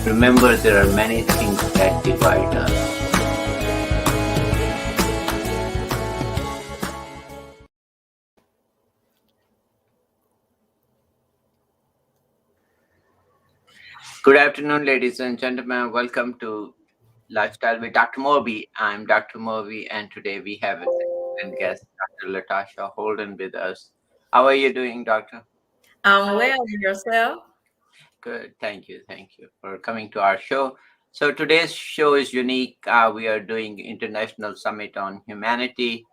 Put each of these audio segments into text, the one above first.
Remember, there are many things that divide us. Good afternoon, ladies and gentlemen. Welcome to Lifestyle with Dr. Moby. I'm Dr. Moby, and today we have a second guest, Dr. LaTarsha Holden, with us. How are you doing, Doctor? Well, and yourself? Good. Thank you. Thank you for coming to our show. So today's show is unique. We are doing International Summit on Humanity,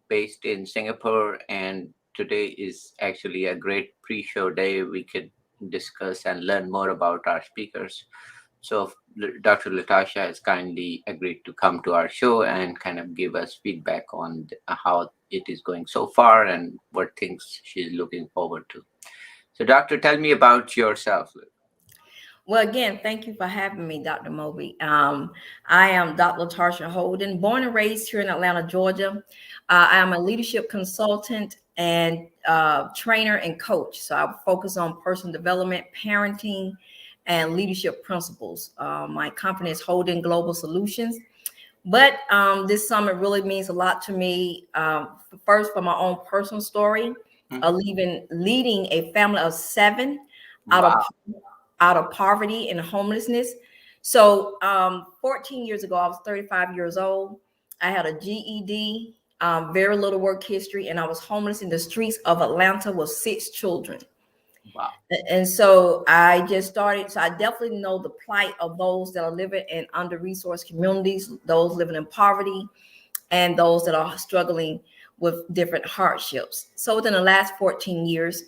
based in Singapore, and today is actually a great pre-show day. We could discuss and learn more about our speakers. So Dr. LaTarsha has kindly agreed to come to our show and kind of give us feedback on how it is going so far and what things she's looking forward to. So, Doctor, tell me about yourself. Well, again, thank you for having me, Dr. Moby. I am Dr. Tarsha Holden, born and raised here in Atlanta, Georgia. I am a leadership consultant and trainer and coach. So I focus on personal development, parenting, and leadership principles. My company is Holden Global Solutions. But this summit really means a lot to me. First, for my own personal story, leading a family of 7 out of Wow. out of poverty and homelessness. So 14 years ago, I was 35 years old. I had a GED, very little work history, and I was homeless in the streets of Atlanta with 6 children. Wow. And so I just started. So I definitely know the plight of those that are living in under-resourced communities, those living in poverty, and those that are struggling with different hardships. So within the last 14 years,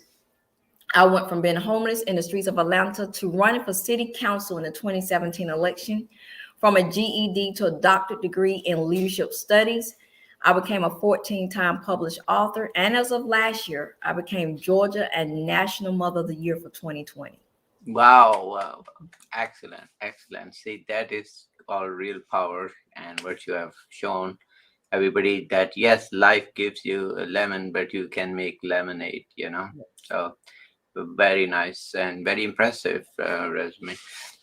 I went from being homeless in the streets of Atlanta to running for city council in the 2017 election, from a GED to a doctorate degree in leadership studies. I became a 14-time published author. And as of last year, I became Georgia and National Mother of the Year for 2020. Wow. Wow. Excellent. Excellent. See, that is all real power and what you have shown everybody that yes, life gives you a lemon, but you can make lemonade. So very nice and very impressive resume.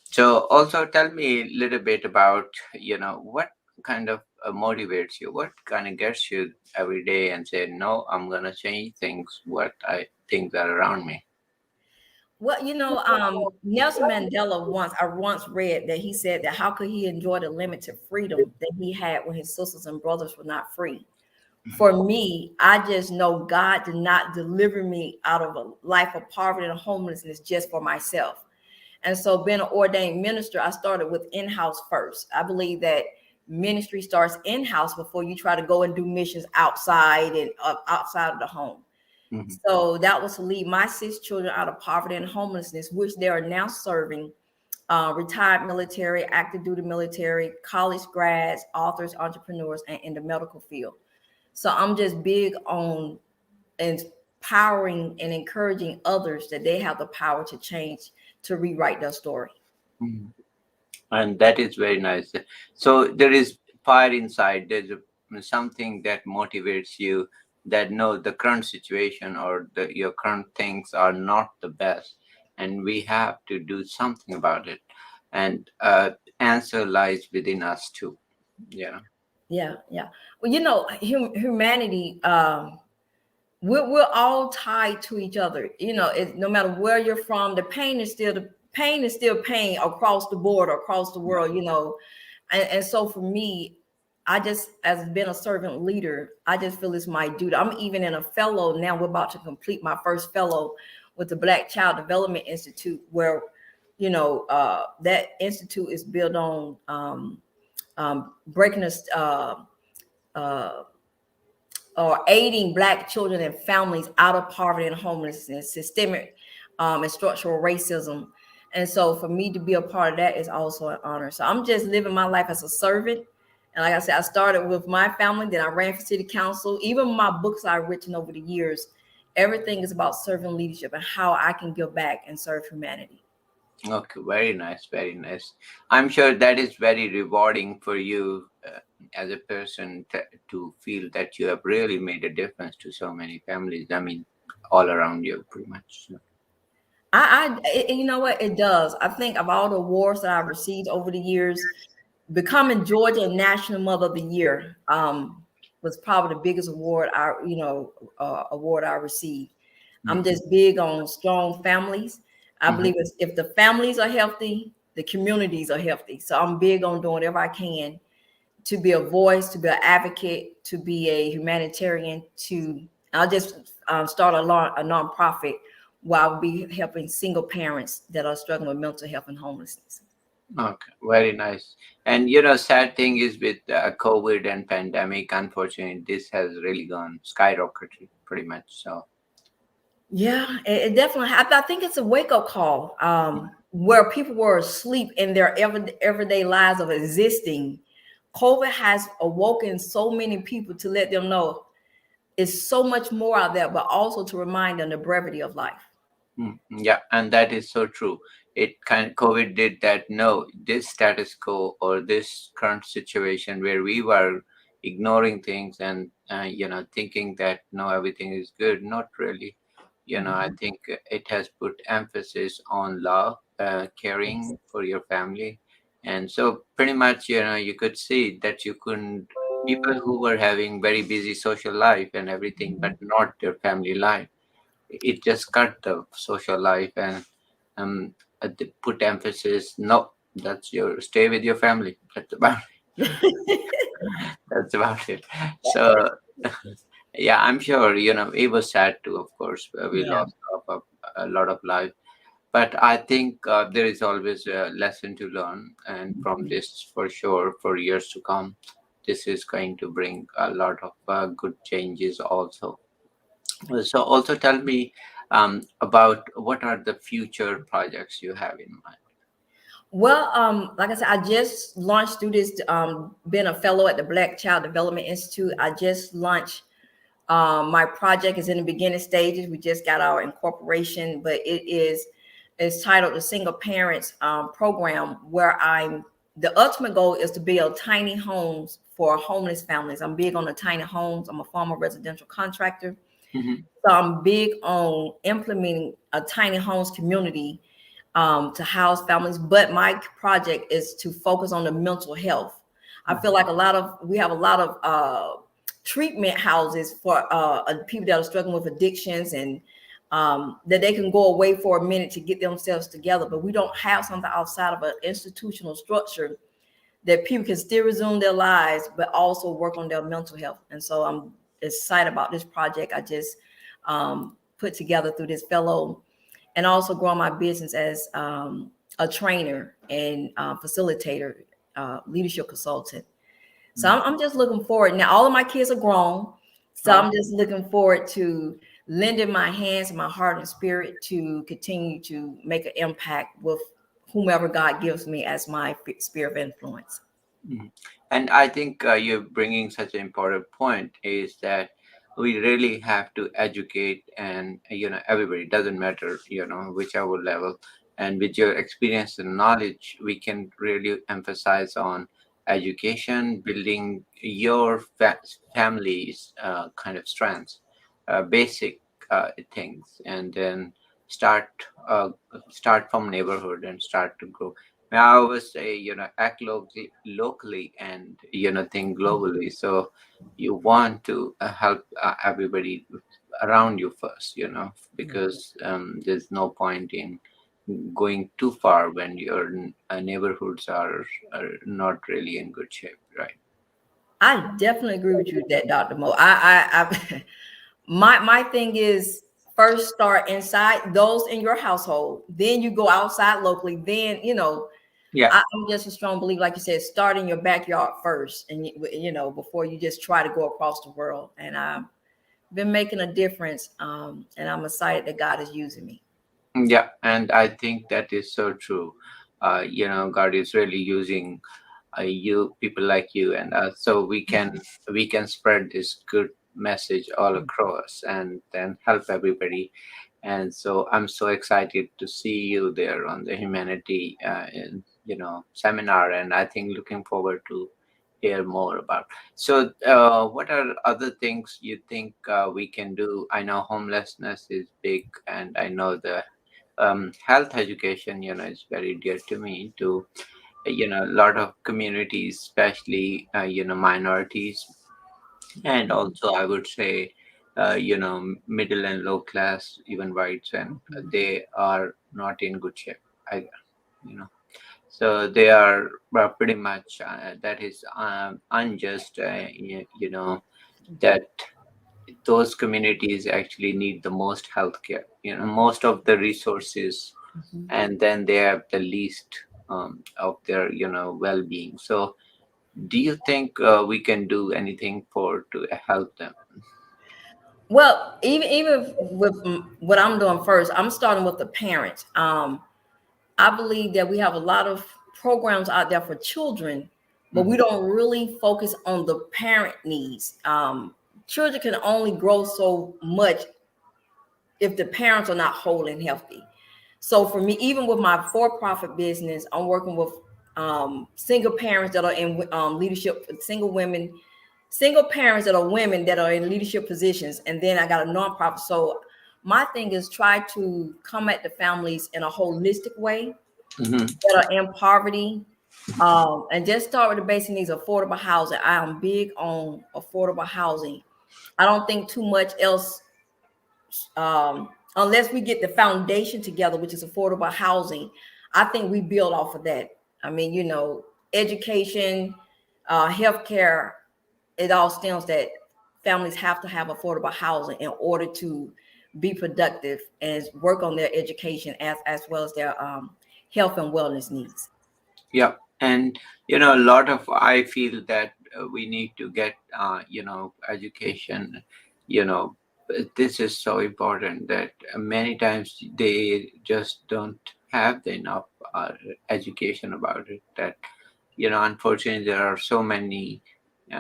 So also tell me a little bit about, what kind of motivates you, what kind of gets you every day and say, no, I'm going to change things, what I think that around me. Well, Nelson Mandela I once read that he said that how could he enjoy the limited freedom that he had when his sisters and brothers were not free? For me, I just know God did not deliver me out of a life of poverty and homelessness just for myself. And so being an ordained minister, I started with in-house first. I believe that ministry starts in-house before you try to go and do missions outside and outside of the home. Mhm. So that was to lead my 6 children out of poverty and homelessness, which they are now serving retired military, active duty military, college grads, authors, entrepreneurs, and in the medical field. So I'm just big on empowering and encouraging others that they have the power to change, to rewrite their story. Mhm. And that is very nice. So there is fire inside. There's something that motivates you that no, the current situation or your current things are not the best, and we have to do something about it. And answer lies within us too. Yeah. Yeah, yeah. Well, humanity, we're all tied to each other. No matter where you're from, the pain is still pain across the board, across the world. And so for me, I just, as been a servant leader, I just feel it's my duty. I'm even in a fellow now. We're about to complete my first fellow with the Black Child Development Institute, where that institute is built on breaking us or aiding Black children and families out of poverty and homelessness, systemic and structural racism. And so for me to be a part of that is also an honor. So I'm just living my life as a servant. And like I said, I started with my family, then I ran for city council. Even my books I've written over the years, everything is about servant leadership and how I can give back and serve humanity. Okay, very nice, very nice. I'm sure that is very rewarding for you as a person to feel that you have really made a difference to so many families. I mean, all around you, pretty much. You know what, it does. I think of all the awards that I've received over the years, becoming Georgia National Mother of the Year was probably the biggest award award I received. I'm Mm. just big on strong families. I Mhm. believe if the families are healthy, the communities are healthy. So I'm big on doing whatever I can to be a voice, to be an advocate, to be a humanitarian. I'll just start a nonprofit where I'll be helping single parents that are struggling with mental health and homelessness. Okay, very nice. And sad thing is with COVID and pandemic, unfortunately, this has really gone skyrocketed pretty much. So, Yeah, it definitely. I think it's a wake up call where people were asleep in their everyday lives of existing. COVID has awoken so many people to let them know it's so much more out there, but also to remind them the brevity of life. yeah, and that is so true. COVID did that. No, this status quo or this current situation where we were ignoring things and thinking that no, everything is good. Not really. I Mhm. think it has put emphasis on love, Yes. caring for your family, and so pretty much you could see that you couldn't people who were having very busy social life and everything, but Mhm. not their family life, it just cut the social life and um they put emphasis, no, that's your stay with your family, that's about that's about it. So yeah, I'm sure it was sad too, of course. We Yeah. lost a lot of life, but I think there is always a lesson to learn, and from Mhm. this for sure for years to come, this is going to bring a lot of good changes also. So also tell me about what are the future projects you have in mind. Well, like I said, I just launched through this, being a fellow at the Black Child Development Institute. I just launched. My project is in the beginning stages. We just got our incorporation, but it's titled the Single Parents Program, where the ultimate goal is to build tiny homes for homeless families. I'm big on the tiny homes. I'm a former residential contractor, Hmm. so I'm big on implementing a tiny homes community to house families. But my project is to focus on the mental health. I feel like we have a lot of treatment houses for people that are struggling with addictions, and that they can go away for a minute to get themselves together. But we don't have something outside of an institutional structure that people can still resume their lives, but also work on their mental health. And so I'm excited about this project I just put together through this fellow, and also grow my business as a trainer and facilitator, leadership consultant. So I'm just looking forward. Now, all of my kids are grown. So Oh, I'm just looking forward to lending my hands, my heart, and spirit to continue to make an impact with whomever God gives me as my sphere of influence. mhm. And I think you're bringing such an important point is that we really have to educate, and everybody, doesn't matter whichever level, and with your experience and knowledge we can really emphasize on education, building your family's kind of strengths, basic things, and then start uh, start from neighborhood and start to grow. I always say, act locally and, think globally. So you want to help everybody around you first, because there's no point in going too far when your neighborhoods are not really in good shape, right? I definitely agree with you that, Dr. Mo. I my thing is first start inside those in your household, then you go outside locally, then Yeah. I'm just a strong believer, like you said, start in your backyard first, and before you just try to go across the world. And I've been making a difference, and I'm excited that God is using me. Yeah, and I think that is so true. God is really using you, people like you and us, so we can spread this good message all across and then help everybody. And so I'm so excited to see you there on the humanity seminar, and I think looking forward to hear more about. So what are other things you think we can do? I know homelessness is big, and I know the health education, is very dear to me. To a lot of communities, especially minorities, and also I would say middle and low class, even whites, and Mhm. they are not in good shape. I you know so they are pretty much that is unjust. That those communities actually need the most healthcare, most of the resources, Mhm. and then they have the least of their well-being. So do you think we can do anything for to help them? Well, even with what I'm doing first, I'm starting with the parents. I believe that we have a lot of programs out there for children, but we Hmm. don't really focus on the parent needs. Children can only grow so much if the parents are not whole and healthy. So for me, even with my for-profit business, I'm working with single parents that are in leadership, single women, single parents that are women that are in leadership positions, and then I got a nonprofit. So my thing is try to come at the families in a holistic way Hmm. that are in poverty, and just start with the basic needs, affordable housing. I am big on affordable housing. I don't think too much else, unless we get the foundation together, which is affordable housing. I think we build off of that. I mean, education, healthcare, it all stems that families have to have affordable housing in order to be productive and work on their education as well as their health and wellness needs. Yeah, and a lot of I feel that we need to get education. You know, this is so important that many times they just don't have the enough education about it. That unfortunately there are so many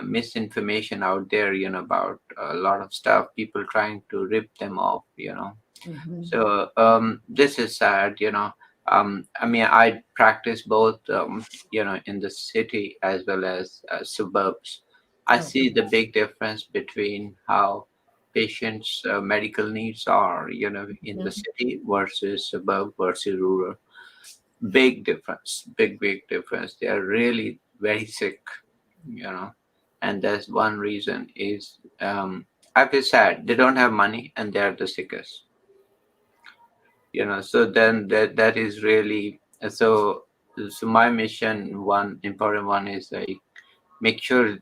misinformation out there. About a lot of stuff. People trying to rip them off. Mhm. So this is sad. I mean, I practice both, in the city as well as suburbs. I see Okay. the big difference between how patients' medical needs are, in the Mhm. city versus suburb versus rural. Big difference, big difference. They are really very sick, you know, and that's one reason is I feel sad. They don't have money and they are the sickest. So then that is really so my mission, one important one, is like make sure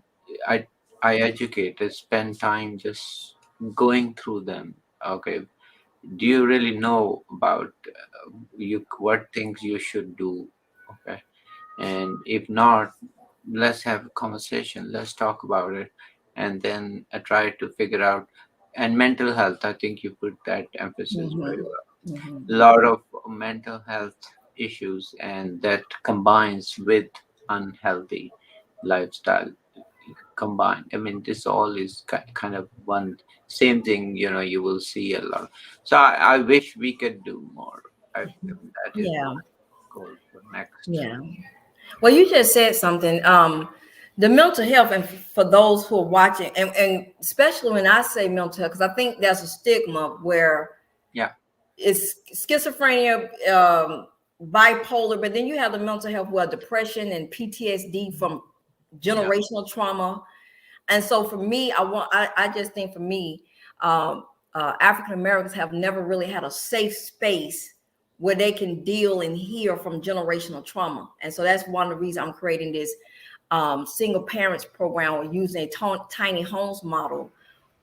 i I educate, I spend time just going through them. Okay, do you really know about you what things you should do? Okay, and if not, let's have a conversation, let's talk about it, and then I try to figure out. And mental health, I think you put that emphasis very Mhm. well. Mhm. Lot of mental health issues, and that combines with unhealthy lifestyle combined. I mean, this all is kind of one same thing. You will see a lot. So I wish we could do more. That is Yeah. my goal for next. Yeah. Well, you just said something. The mental health, and for those who are watching, and especially when I say mental health, because I think there's a stigma where Yeah. it's schizophrenia, bipolar, but then you have the mental health where depression and PTSD from Yeah. generational trauma. And so for me, I just think for me, African Americans have never really had a safe space where they can deal and heal from generational trauma. And so that's one of the reasons I'm creating this single parents program. We're using a tiny homes model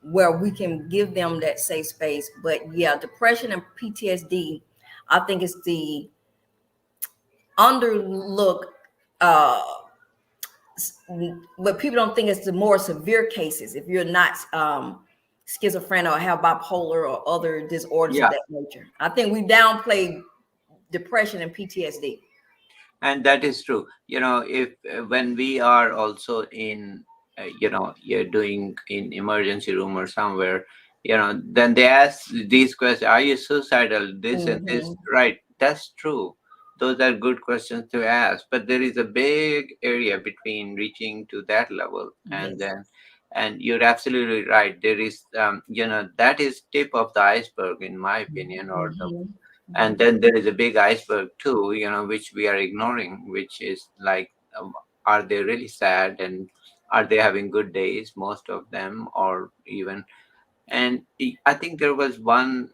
where we can give them that safe space. But yeah, depression and PTSD, I think it's the underlook, uh, but people don't think it's the more severe cases if you're not schizophrenic or have bipolar or other disorders of Yeah. that nature. I think we downplay depression and PTSD. And that is true. If when we are also in you're doing in emergency room or somewhere, then they ask these questions: are you suicidal, this and this, Mhm. right? That's true. Those are good questions to ask, but there is a big area between reaching to that level and Yes. then, and you're absolutely right, there is that is tip of the iceberg, in my opinion, or the Mhm. And then there is a big iceberg too, which we are ignoring, which is like, are they really sad, and are they having good days, most of them, or even. And I think there was one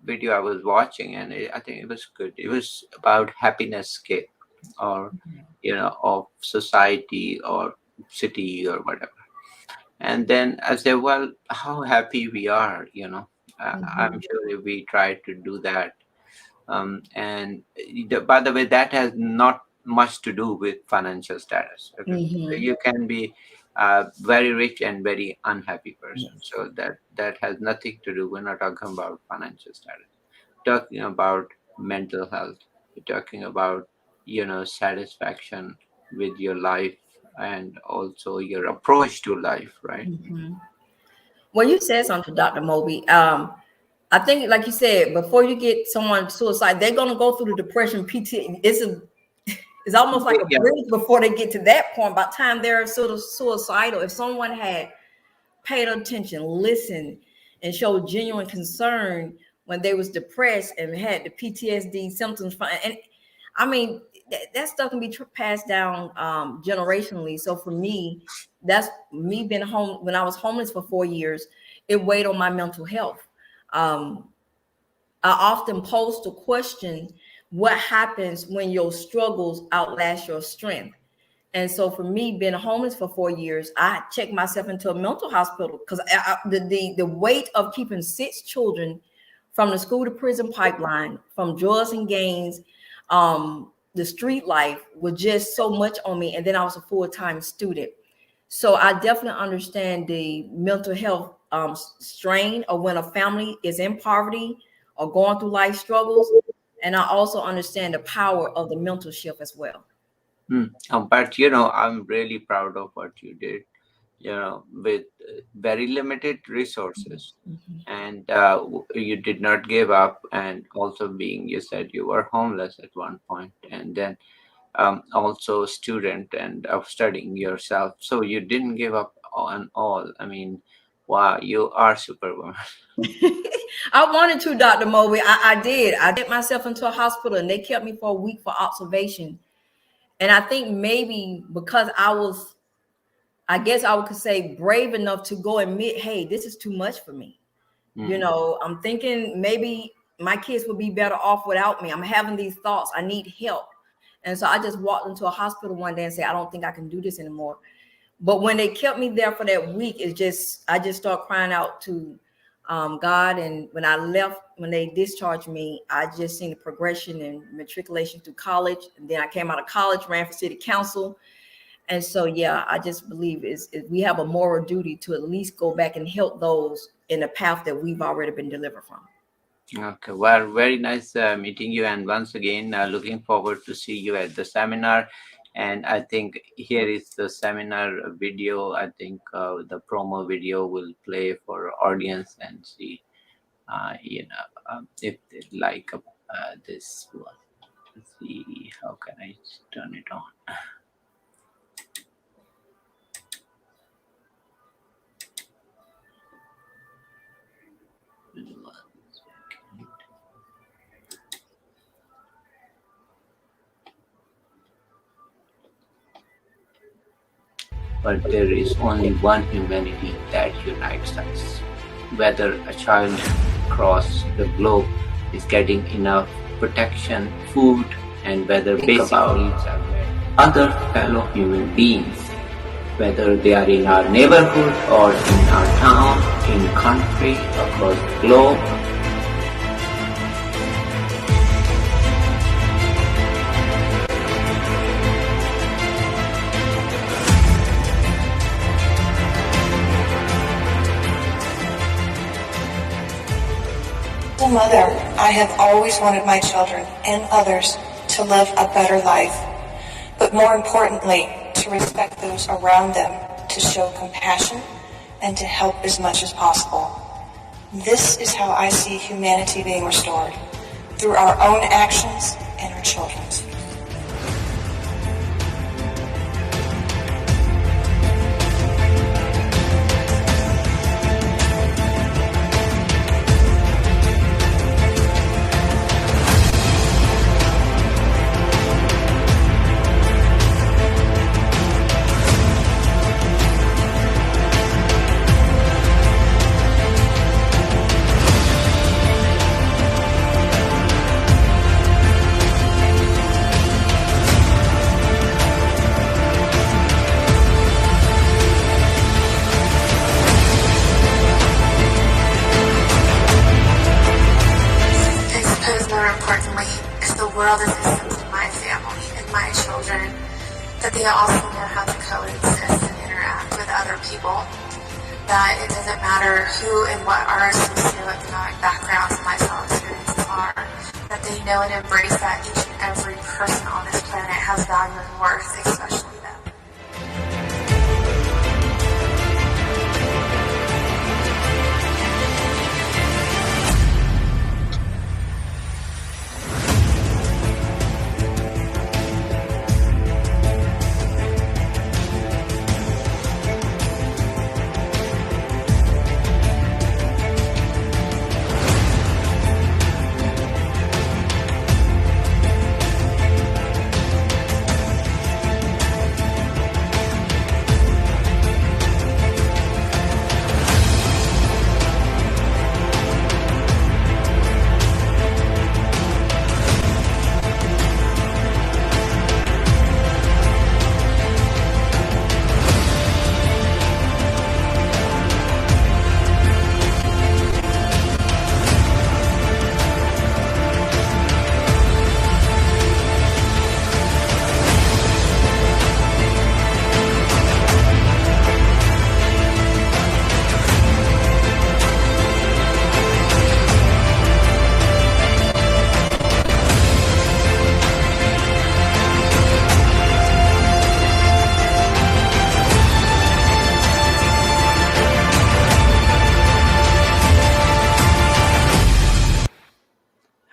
video I was watching, and I think it was good. It was about happiness scale, or of society or city or whatever. And then I said, well, how happy we are, I'm Mhm. sure if we try to do that. And by the way, that has not much to do with financial status. Okay, so Mhm. you can be a very rich and very unhappy person. Yes. So that has nothing to do. We're not talking about financial status. We're talking about mental health. We're talking about satisfaction with your life, and also your approach to life, right? Mhm. Well, you said something, Dr. Moby. I think, like you said, before you get someone suicide, they're gonna go through the depression, PT. It's almost like a Yeah. bridge before they get to that point. By the time they're sort of suicidal, if someone had paid attention, listened, and showed genuine concern when they was depressed and had the PTSD symptoms, and I mean that stuff can be passed down generationally. So for me, that's me being home when I was homeless for 4 years. It weighed on my mental health. Um, I often pose the question, what happens when your struggles outlast your strength? And so for me, being homeless for 4 years, I checked myself into a mental hospital because the weight of keeping 6 children from the school to prison pipeline, from drugs and gangs, the street life was just so much on me. And then I was a full-time student. So I definitely understand the mental health strain of when a family is in poverty or going through life struggles. And I also understand the power of the mental shift as well. But I'm really proud of what you did, with very limited resources, Mhm. and you did not give up. And also, being, you said you were homeless at one point, and then also a student and of studying yourself, so you didn't give up on all. I mean, wow, you are superwoman. I wanted to, Dr. Moby. I did. I get myself into a hospital and they kept me for a week for observation. And I think maybe because I guess I could say brave enough to go admit, hey, this is too much for me. Mm. I'm thinking maybe my kids would be better off without me. I'm having these thoughts. I need help. And so I just walked into a hospital one day and said, I don't think I can do this anymore. But when they kept me there for that week, I just started crying out to God. And when I left, when they discharged me, I just seen the progression and matriculation through college. And then I came out of college, ran for city council. And so, yeah, I just believe is we have a moral duty to at least go back and help those in the path that we've already been delivered from. Okay, well, very nice meeting you, and once again, looking forward to see you at the seminar. And I think here is the seminar video. I think the promo video will play for audience and see, if they like this one. Let's see, how can I turn it on? But there is only one humanity that unites us. Whether a child across the globe is getting enough protection, food, and whether basic needs are met. Other fellow human beings, whether they are in our neighborhood or in our town, in country, across the globe. As a mother, I have always wanted my children and others to live a better life, but more importantly, to respect those around them, to show compassion, and to help as much as possible. This is how I see humanity being restored, through our own actions and our children's. if the world is accepting my family and my children, that they also know how to coexist and interact with other people. That it doesn't matter who and what our socioeconomic backgrounds and lifestyle experiences are, that they know and embrace that each and every person on this planet has value and worth, especially them.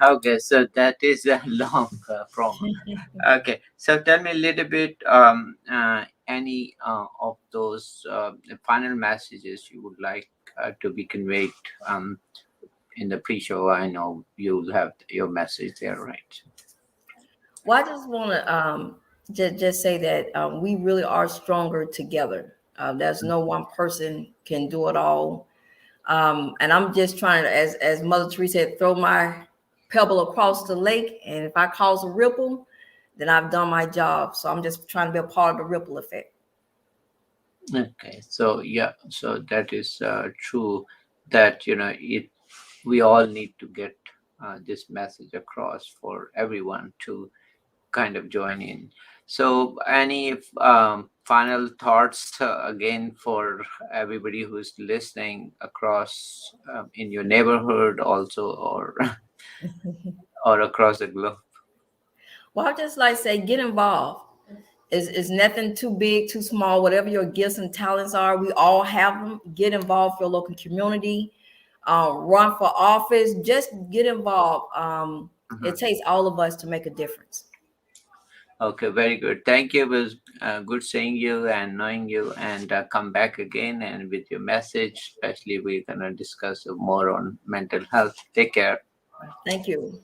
Okay, so that is a long promo. Okay, so tell me a little bit, any of those final messages you would like to be conveyed in the pre-show. I know you'll have your message there, right? Well, I just want to just say that we really are stronger together. There's no one person can do it all. And I'm just trying to, as Mother Teresa said, throw my pebble across the lake. And if I cause a ripple, then I've done my job. So I'm just trying to be a part of the ripple effect. Okay, so yeah, so that is true that we all need to get this message across for everyone to kind of join in. So, any final thoughts again for everybody who's listening across in your neighborhood, also, or or across the globe? Well, I just like to say, get involved. Is nothing too big, too small. Whatever your gifts and talents are, we all have them. Get involved for your local community. Run for office. Just get involved. It takes all of us to make a difference. Okay, very good. Thank you. It was good seeing you and knowing you, and come back again and with your message. Especially, we're gonna discuss more on mental health. Take care. Thank you.